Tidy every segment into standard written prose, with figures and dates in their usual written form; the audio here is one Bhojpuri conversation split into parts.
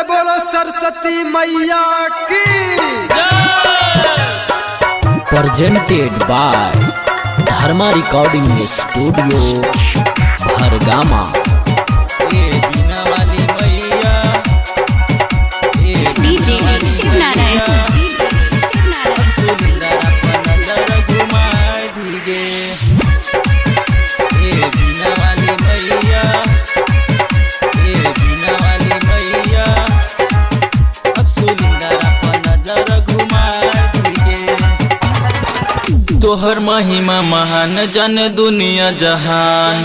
से बोलो सरस्वती मैया की। Presented by Dharma recording studio Bhargama. तोहर महिमा महान जाने दुनिया जहान,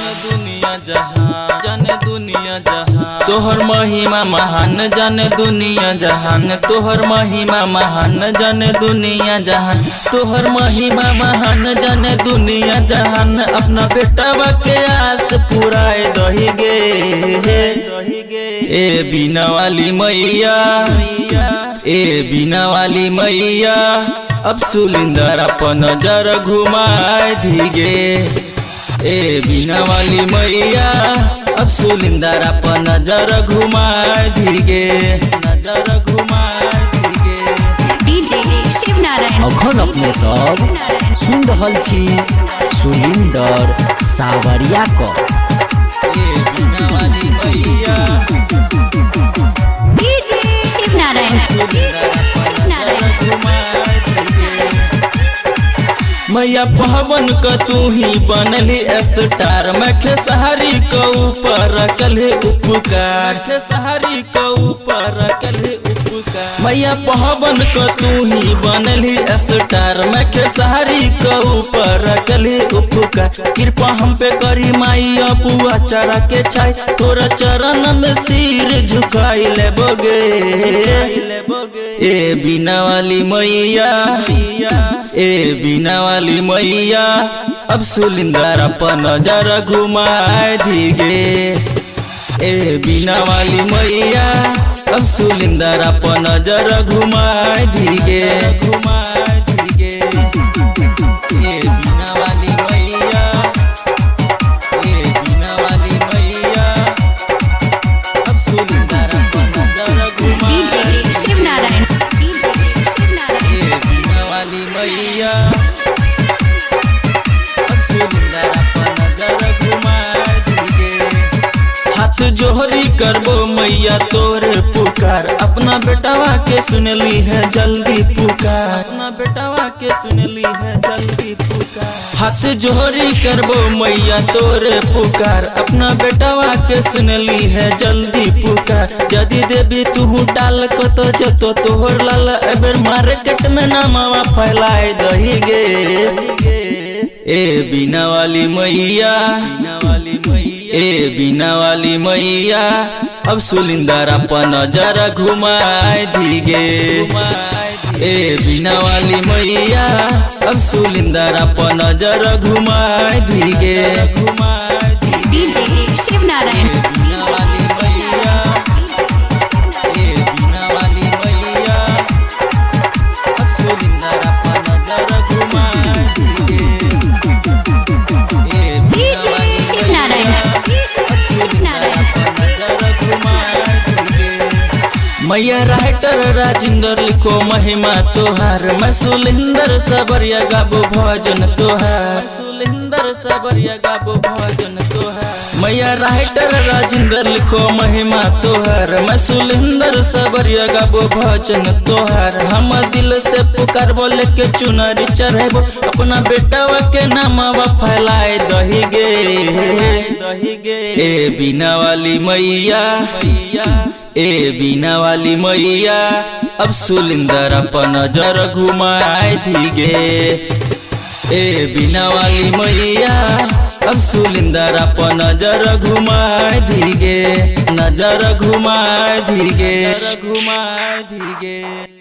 जाने दुनिया जहान। तोहर महिमा महान जाने दुनिया जहान, तोहर महिमा महान जाने दुनिया जहान, तोहर महिमा महान जाने दुनिया जहान। अपना बेटा के आस पुराए दही गे ए बीना वाली मैया, ए बीना वाली मैया। अब सुलिंदर अपन नजर घुमाए धीगे ए बीना वाली मैया। अब सुलिंदर अपन नजर घुमाए धीगे, नजर घुमाए धीगे। डीजे शिव नारायण अखन अपने सब सुन रहल छी सुलिंदर सावरिया को। ए बीना वाली मैया, डीजे शिव नारायण मैया पवन का तू ही बनली स्टार। मैं खेसारी का ऊपर रखले उपकार, खेसारी का ऊपर रखले उपकार। मैया पवन का तू ही बनली स्टार। मैं खेसारी का ऊपर रखले उपकार। कृपा हम पे करी माई अबुआ चढ़ा के छाई। तोरा चरण में सिर झुकाई ले बोगे ए बीना वाली मैया, ए बीना वाली मैया। अब सुलिंदर अपन नजर घुमाए धीगे ए बीना वाली मैया। अब सुलिंदर अपन नजर घुमाए धीगे, घुमाए धीगे ए बीना वाली मैया, ए बीना वाली मैया। अब सुलिंदर अपन नजर घुमाए शिव नारायण ए बीना वाली मैया। अब सुलिंदर अपन नजर घुमाए धीगे। हाथ जोहरी करबो मैया तोरे पुकार। अपना बेटावा के सुनली है जल्दी पुकार, अपना बेटावा के सुनली है जल्दी पुकार। हाथ जोहरी करबो मैया तोरे पुकार। अपना बेटावा के सुनली है जल्दी पुकार। यदि देवी तू डाल को तो जतो तोहर लाल एबर मार्केट में नामावा फैलाए दही गे ए बीना वाली मैया, ए बीना वाली मैया। अब सुलिंदर अपन नजर घुमाए धीगे ए बीना वाली मैया। अब सुलिंदर अपन नजर घुमाए धीगे, घुमाए डीजे शिव नारायण बीना वाली मैया, ए बीना वाली मैया। अब सुलिंदर अपन नजर घुमाए धीगे ए बीना वाली शिव नारायण मैया। राइटर राजेंद्र लिखो महिमा तोहार। मैं सुलिंदर सबरिया गाबो भजन तोहार, सुलिंदर सबरिया गाबो भजन तोहार। मैया राइटर राजेंद्र लिखो महिमा तोहार। मैं सुलिंदर सबरिया गाबो भजन तोहार। हम दिल से पुकार बोले के चुनरी चढ़ेबो। अपना बेटावा के नामवा फैलाए दही गे ए बीना वाली मैया, ए बीना वाली मैया। अब सुलिंदर अपन नजर घुमाए धीगे ए बीना वाली मैया। अब सुलिंदर अपन नजर घुमाए धीगे, नजर घुमाए धीगे, घुमाए धीगे।